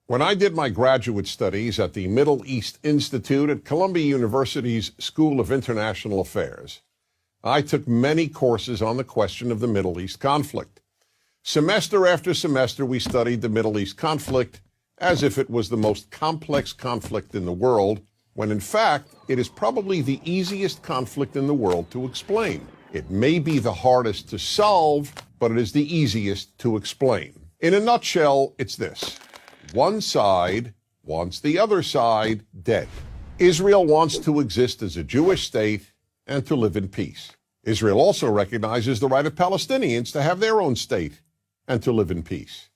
When I did my graduate studies at the Middle East Institute at Columbia University's School of International Affairs, I took many courses on the question of the Middle East conflict. Semester after semester, we studied the Middle East conflict as if it was the most complex conflict in the world, when in fact, it is probably the easiest conflict in the world to explain. It may be the hardest to solve, but it is the easiest to explain. In a nutshell, it's this. One side wants the other side dead. Israel wants to exist as a Jewish state and to live in peace. Israel also recognizes the right of Palestinians to have their own state and to live in peace.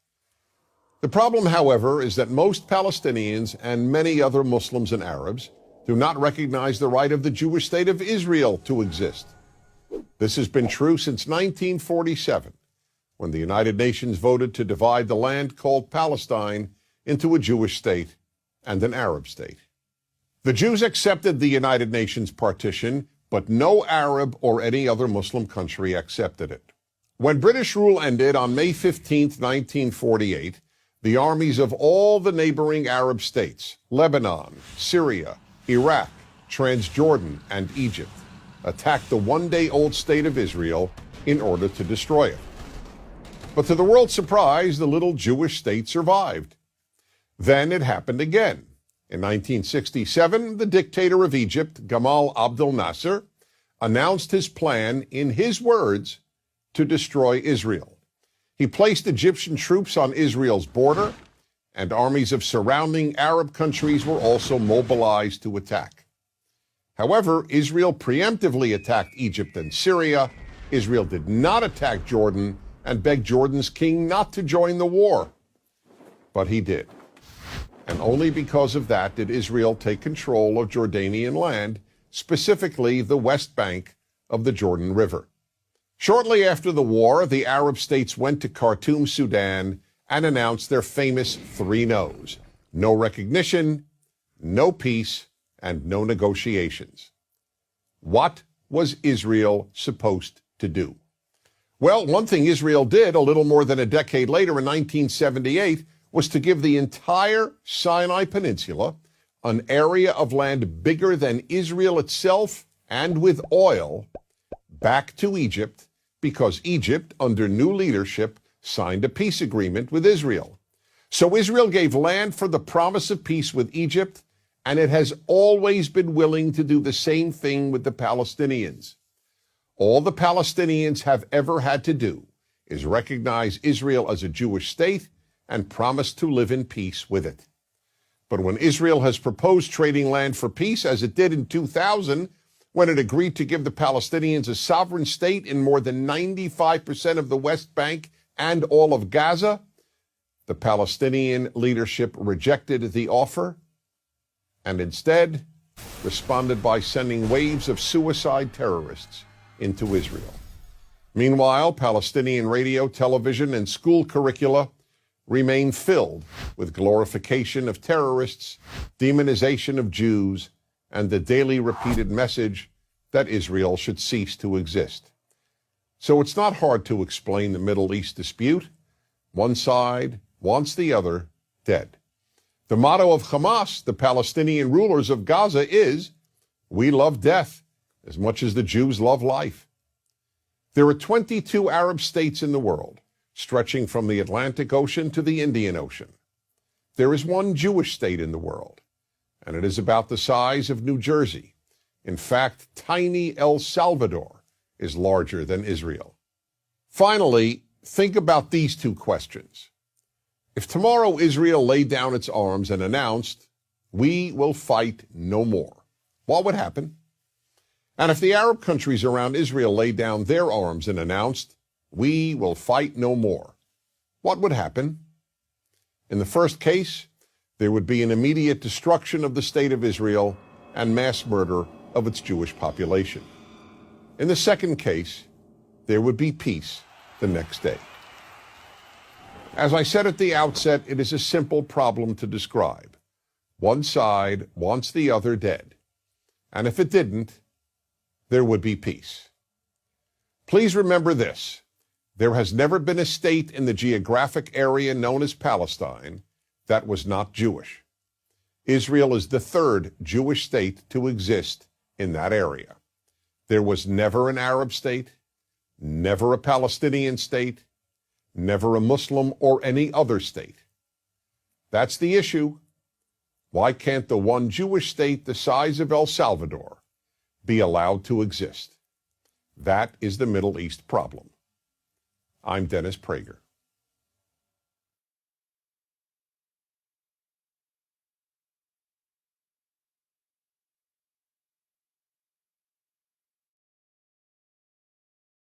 The problem, however, is that most Palestinians and many other Muslims and Arabs do not recognize the right of the Jewish state of Israel to exist. This has been true since 1947, when the United Nations voted to divide the land called Palestine into a Jewish state and an Arab state. The Jews accepted the United Nations partition, but no Arab or any other Muslim country accepted it. When British rule ended on May 15, 1948, the armies of all the neighboring Arab states, Lebanon, Syria, Iraq, Transjordan, and Egypt, attacked the one-day-old state of Israel in order to destroy it. But to the world's surprise, the little Jewish state survived. Then it happened again. In 1967, the dictator of Egypt, Gamal Abdel Nasser, announced his plan, in his words, to destroy Israel. He placed Egyptian troops on Israel's border, and armies of surrounding Arab countries were also mobilized to attack. However, Israel preemptively attacked Egypt and Syria. Israel did not attack Jordan and begged Jordan's king not to join the war. But he did. And only because of that did Israel take control of Jordanian land, specifically the West Bank of the Jordan River. Shortly after the war, the Arab states went to Khartoum, Sudan, and announced their famous three no's: no recognition, no peace, and no negotiations. What was Israel supposed to do? Well, one thing Israel did a little more than a decade later in 1978 was to give the entire Sinai Peninsula, an area of land bigger than Israel itself and with oil, back to Egypt, because Egypt, under new leadership, signed a peace agreement with Israel. So Israel gave land for the promise of peace with Egypt, and it has always been willing to do the same thing with the Palestinians. All the Palestinians have ever had to do is recognize Israel as a Jewish state and promise to live in peace with it. But when Israel has proposed trading land for peace, as it did in 2000, when it agreed to give the Palestinians a sovereign state in more than 95% of the West Bank and all of Gaza, the Palestinian leadership rejected the offer and instead responded by sending waves of suicide terrorists into Israel. Meanwhile, Palestinian radio, television, and school curricula remain filled with glorification of terrorists, demonization of Jews, and the daily repeated message that Israel should cease to exist. So it's not hard to explain the Middle East dispute. One side wants the other dead. The motto of Hamas, the Palestinian rulers of Gaza, is, "We love death as much as the Jews love life." There are 22 Arab states in the world, stretching from the Atlantic Ocean to the Indian Ocean. There is one Jewish state in the world, and it is about the size of New Jersey. In fact, tiny El Salvador is larger than Israel. Finally, think about these two questions. If tomorrow Israel laid down its arms and announced, "We will fight no more," what would happen? And if the Arab countries around Israel laid down their arms and announced, "We will fight no more," what would happen? In the first case, there would be an immediate destruction of the state of Israel and mass murder of its Jewish population. In the second case, there would be peace the next day. As I said at the outset, it is a simple problem to describe. One side wants the other dead. And if it didn't, there would be peace. Please remember this. There has never been a state in the geographic area known as Palestine that was not Jewish. Israel is the third Jewish state to exist in that area. There was never an Arab state, never a Palestinian state, never a Muslim or any other state. That's the issue. Why can't the one Jewish state the size of El Salvador be allowed to exist? That is the Middle East problem. I'm Dennis Prager.